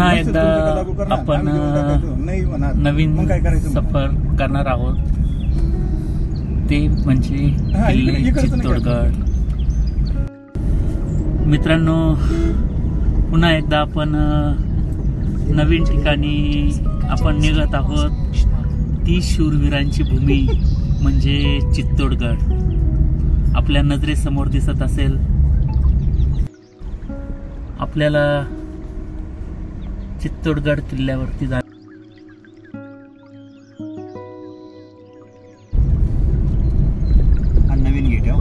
पुन्हा एकदा आपण नवीन सफर करणार आहोत, ते म्हणजे किल्ले चित्तोडगड। मित्रांनो, पुन्हा एकदा आपण नवीन ठिकाणी आपण निघत आहोत। ती शूरवीरांची भूमी म्हणजे चित्तोडगड आपल्या नजरेसमोर दिसत असेल। आपल्याला चित्तोडगड किल्ल्यावरती जा नवीन गेट आहे।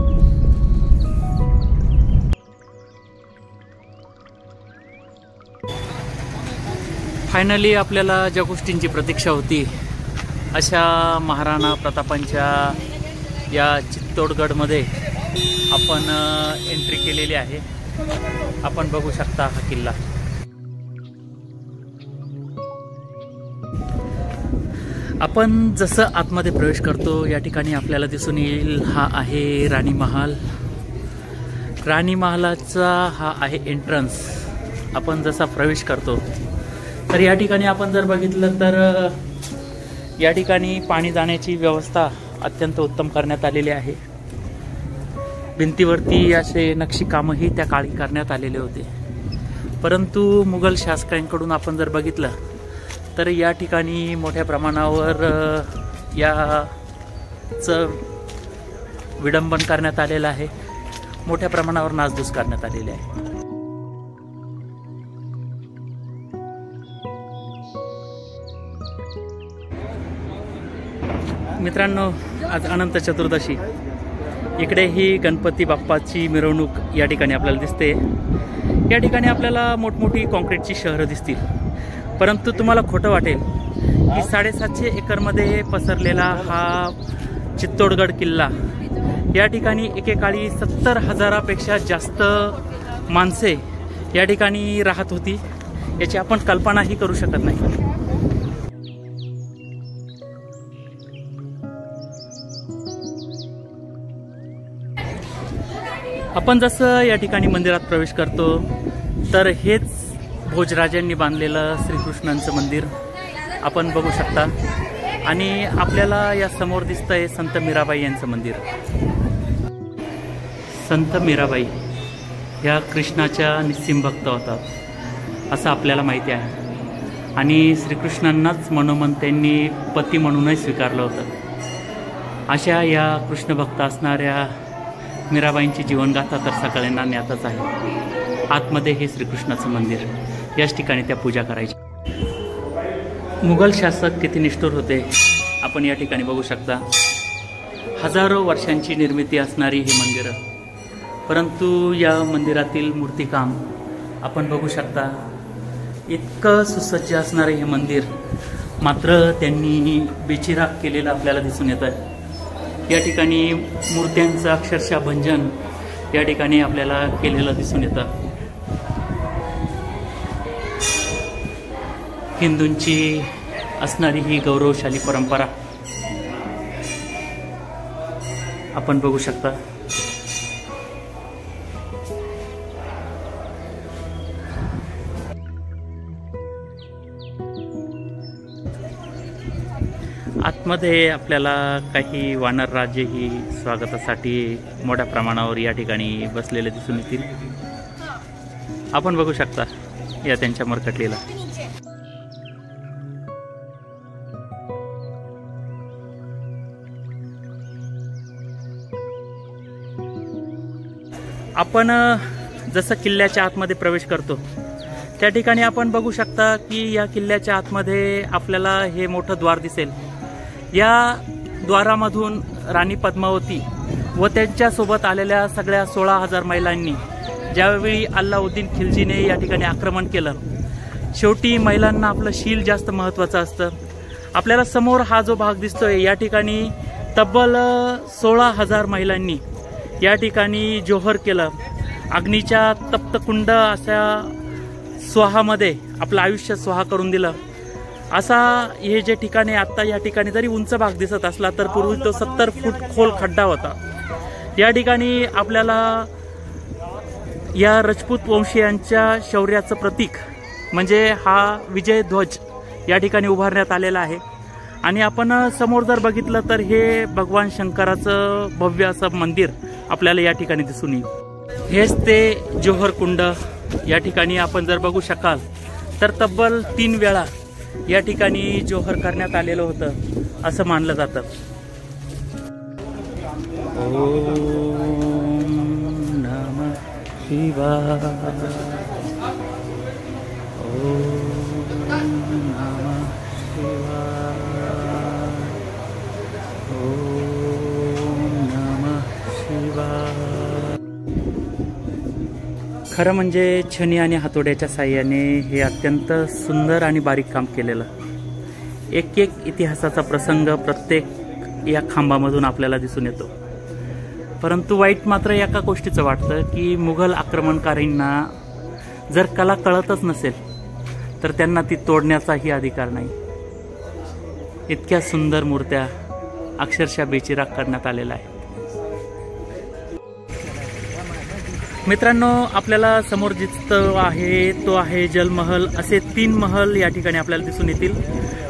फायनली आपल्याला ज्या गोष्टींची प्रतीक्षा होती अशा महाराणा प्रतापांच्या या चित्तोडगडमध्ये आपण एंट्री केलेली आहे। आपण बघू शकता हा किल्ला। आपण जसं आतमध्ये प्रवेश करतो या ठिकाणी आपल्याला दिसून येईल हा आहे राणी महाल। राणी महालाचा हा आहे एंट्रन्स। आपण जसा प्रवेश करतो तर या ठिकाणी आपण जर बघितलं तर या ठिकाणी पाणी जाण्याची व्यवस्था अत्यंत उत्तम करण्यात आलेली आहे। भिंतीवरती असे नक्षीकामही त्या काळी करण्यात आलेले होते, परंतु मुघल शासकांकडून आपण जर बघितलं तर या ठिकाणी मोठ्या प्रमाणावर याचं विडंबन करण्यात आलेलं आहे, मोठ्या प्रमाणावर नासधूस करण्यात आलेली आहे। मित्रांनो, आज अनंत चतुर्दशी, इकडे ही गणपती बाप्पाची मिरवणूक या ठिकाणी आपल्याला दिसते। या ठिकाणी आपल्याला मोठमोठी कॉन्क्रीटची शहरं दिसतील, परंतु तुम्हाला खोटं वाटेल की 750 एकरमध्ये पसरलेला हा चित्तोडगड किल्ला, या ठिकाणी एकेकाळी 70,000पेक्षा जास्त माणसे या ठिकाणी राहत होती। याची आपण कल्पनाही करू शकत नाही। आपण जसं या ठिकाणी मंदिरात प्रवेश करतो तर हेच भोजराजांनी बांधलेलं श्रीकृष्णांचं मंदिर आपण बघू शकता, आणि आपल्याला या समोर दिसतंय संत मीराबाई यांचं मंदिर। संत मीराबाई ह्या कृष्णाच्या निस्सीम भक्त होतात असं आपल्याला माहिती आहे, आणि श्रीकृष्णांनाच मनोमन त्यांनी पती म्हणूनही स्वीकारलं होतं। अशा या कृष्णभक्त असणाऱ्या मीराबाईंची जीवनगाथा तर सगळ्यांना ज्ञातच आहे। आतमध्ये हे श्रीकृष्णाचं मंदिर, याच ठिकाणी त्या पूजा करायची। मुघल शासक किती निष्ठुर होते आपण या ठिकाणी बघू शकता। हजारो वर्षांची निर्मिती असणारी ही मंदिरं, परंतु या मंदिरातील मूर्तिकाम आपण बघू शकता। इतकं सुसज्ज असणारे हे मंदिर मात्र त्यांनी बेचिराख केलेलं आपल्याला दिसून येतं। या ठिकाणी मूर्त्यांचं अक्षरशः भंजन या ठिकाणी आपल्याला केलेलं दिसून येतं। हिंदूंची असणारी ही गौरवशाली परंपरा आपण बघू शकता। आतमध्ये आपल्याला काही वानर राजेही स्वागतासाठी मोठ्या प्रमाणावर या ठिकाणी बसलेले दिसून येतील। आपण बघू शकता या त्यांच्या मरकटलेला। आपण जसं किल्ल्याच्या आतमध्ये प्रवेश करतो त्या ठिकाणी आपण बघू शकता की या किल्ल्याच्या आतमध्ये आपल्याला हे मोठं द्वार दिसेल। या द्वारामधून राणी पद्मावती व त्यांच्यासोबत आलेल्या सगळ्या 16,000 महिलांनी ज्यावेळी अल्लाउद्दीन खिलजीने या ठिकाणी आक्रमण केलं, शेवटी महिलांना आपलं शील जास्त महत्त्वाचं असतं। आपल्याला समोर हा जो भाग दिसतोय या ठिकाणी तब्बल 16,000 महिलांनी या ठिकाणी जोहर केलं। अग्नीच्या तप्तकुंड अशा स्वाहामध्ये आपलं आयुष्य स्वाहा करून दिलं। असा हे जे ठिकाणी आता या ठिकाणी जरी उंच भाग दिसत असला तर पूर्वी तो 70 फूट खोल खड्डा होता। या ठिकाणी आपल्याला या राजपूत वंशीयांच्या शौर्याचं प्रतीक म्हणजे हा विजय ध्वज या ठिकाणी उभारण्यात आलेला आहे। आणि आपण समोर जर बघितलं तर हे भगवान शंकराचं भव्य असं मंदिर आपल्याला या ठिकाणी दिसून येईल। हेच ते जोहर कुंड या ठिकाणी आपण जर बघू शकाल तर तब्बल 3 वेळा या ठिकाणी जोहर करण्यात आलेलं होतं असं मानलं जातं। ओम नमः शिवाय, ओम नमः शिवाय, ओम नमः शिवाय। खरं म्हणजे छनी आणि हातोड्याच्या साह्याने हे अत्यंत सुंदर आणि बारीक काम केलेलं, एक एक इतिहासाचा प्रसंग प्रत्येक या खांबामधून आपल्याला दिसून येतो। परंतु वाईट मात्र एका गोष्टीचं वाटतं की मुघल आक्रमणकारींना जर कला कळतच नसेल तर त्यांना ती तोडण्याचाही अधिकार नाही। इतक्या सुंदर मूर्त्या अक्षरशः बेचिराग करण्यात आलेल्या आहेत। मित्रांनो, आपल्याला समोर दिसतं आहे तो आहे जलमहल। असे 3 महल या ठिकाणी आपल्याला दिसून येतील।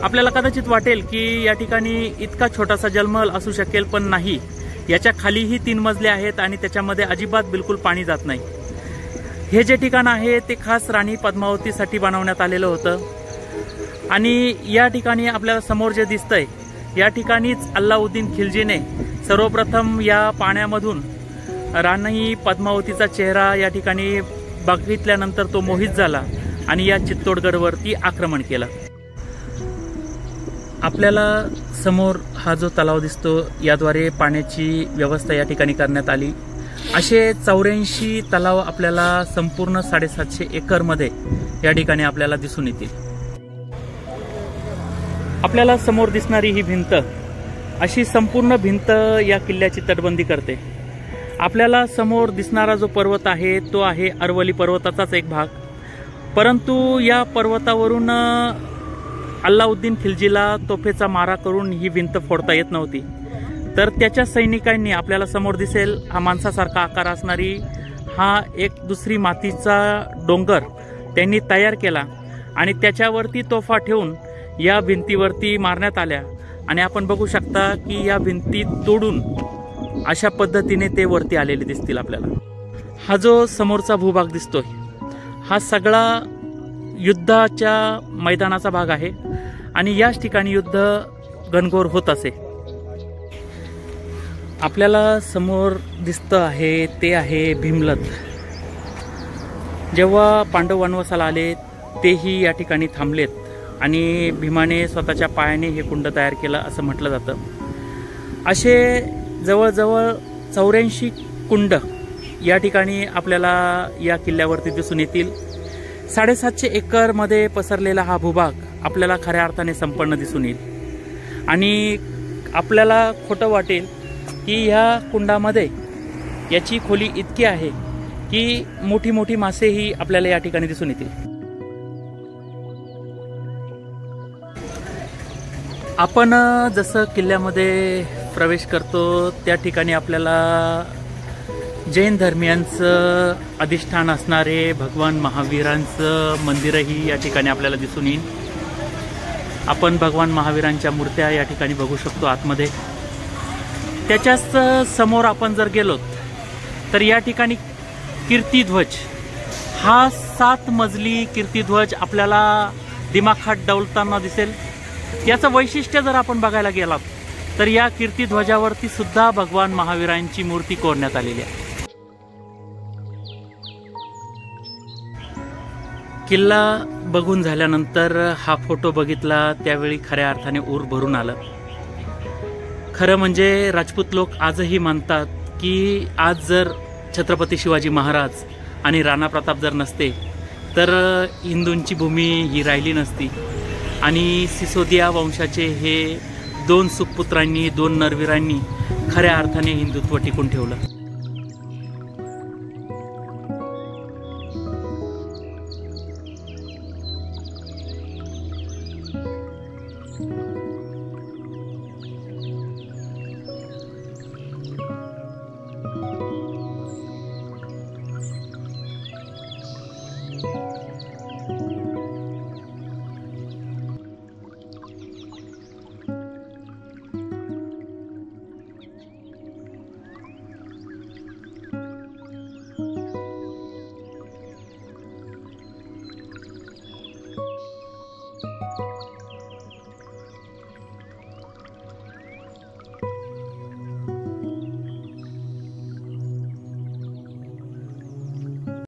आपल्याला कदाचित वाटेल की या ठिकाणी इतका छोटासा जलमहल असू शकेल, पण नाही, याच्या खालीही 3 मजले आहेत आणि त्याच्यामध्ये अजिबात बिलकुल पाणी जात नाही। हे जे ठिकाण आहे ते खास राणी पद्मावतीसाठी बनवण्यात आलेलं होतं। आणि या ठिकाणी आपल्याला समोर जे दिसतंय या ठिकाणीच अल्लाउद्दीन खिलजीने सर्वप्रथम या पाण्यामधून राणी पद्मावतीचा चेहरा या ठिकाणी बघितल्यानंतर तो मोहित झाला आणि या चित्तोडगडवरती आक्रमण केलं। आपल्याला समोर हा जो तलाव दिसतो याद्वारे पाण्याची व्यवस्था या ठिकाणी करण्यात आली। असे 84 तलाव आपल्याला संपूर्ण 750 एकरमध्ये या ठिकाणी आपल्याला दिसून येतील। आपल्याला समोर दिसणारी ही भिंत, अशी संपूर्ण भिंत या किल्ल्याची तटबंदी करते। आपल्याला समोर दिसणारा जो पर्वत आहे तो आहे अरवली पर्वताचाच एक भाग, परंतु या पर्वतावरून अल्लाउद्दीन खिलजीला तोफेचा मारा करून ही भिंत फोडता येत नव्हती। तर त्याच्या सैनिकांनी, आपल्याला समोर दिसेल हा माणसासारखा आकार असणारी हा एक दुसरी मातीचा डोंगर त्यांनी तयार केला आणि त्याच्यावरती तोफा ठेवून या भिंतीवरती मारण्यात आल्या। आणि आपण बघू शकता की या भिंती तोडून अशा पद्धतीने ते वरती आलेले दिसतील आपल्याला। हा जो समोरचा भूभाग दिसतोय हा सगळा युद्धाच्या मैदानाचा भाग आहे आणि याच ठिकाणी युद्ध घनघोर होत असे। आपल्याला समोर दिसतं आहे ते आहे भीमलत। जेव्हा पांडव वनवासाला आले तेही या ठिकाणी थांबलेत आणि भीमाने स्वतःच्या पायाने हे कुंड तयार केलं असं म्हटलं जातं। असे जवळजवळ 84 कुंड या ठिकाणी आपल्याला या किल्ल्यावरती दिसून येतील। 750 एकरमध्ये पसरलेला हा भूभाग आपल्याला खऱ्या अर्थाने संपन्न दिसून येईल। आणि आपल्याला खोटं वाटेल की ह्या कुंडामध्ये याची खोली इतकी आहे की मोठी मोठी मासेही आपल्याला या ठिकाणी दिसून येतील। आपण जसं किल्ल्यामध्ये प्रवेश करतो त्या ठिकाणी आपल्याला जैन धर्मियांचं अधिष्ठान असणारे भगवान महावीरांचं मंदिरही या ठिकाणी आपल्याला दिसून येईल। आपण भगवान महावीरांच्या मूर्त्या या ठिकाणी बघू शकतो आतमध्ये। त्याच्याच समोर आपण जर गेलो तर या ठिकाणी कीर्तिध्वज, हा 7 मजली कीर्तिध्वज आपल्याला दिमाखात डौलताना दिसेल। याचं वैशिष्ट्य जर आपण बघायला गेलात तर या कीर्तिध्वजावरती सुद्धा भगवान महावीरांची मूर्ती कोरण्यात आलेली आहे। किल्ला बघून झाल्यानंतर हा फोटो बघितला त्यावेळी खऱ्या अर्थाने ऊर भरून आलं। खरं म्हणजे राजपूत लोक आजही मानतात की आज जर छत्रपती शिवाजी महाराज आणि राणा प्रताप जर नसते तर हिंदूंची भूमी ही राहिली नसती आणि सिसोदिया वंशाचे हे 2 सुपुत्रांनी, 2 नरवीरांनी खऱ्या अर्थाने हिंदुत्व टिकून ठेवलं।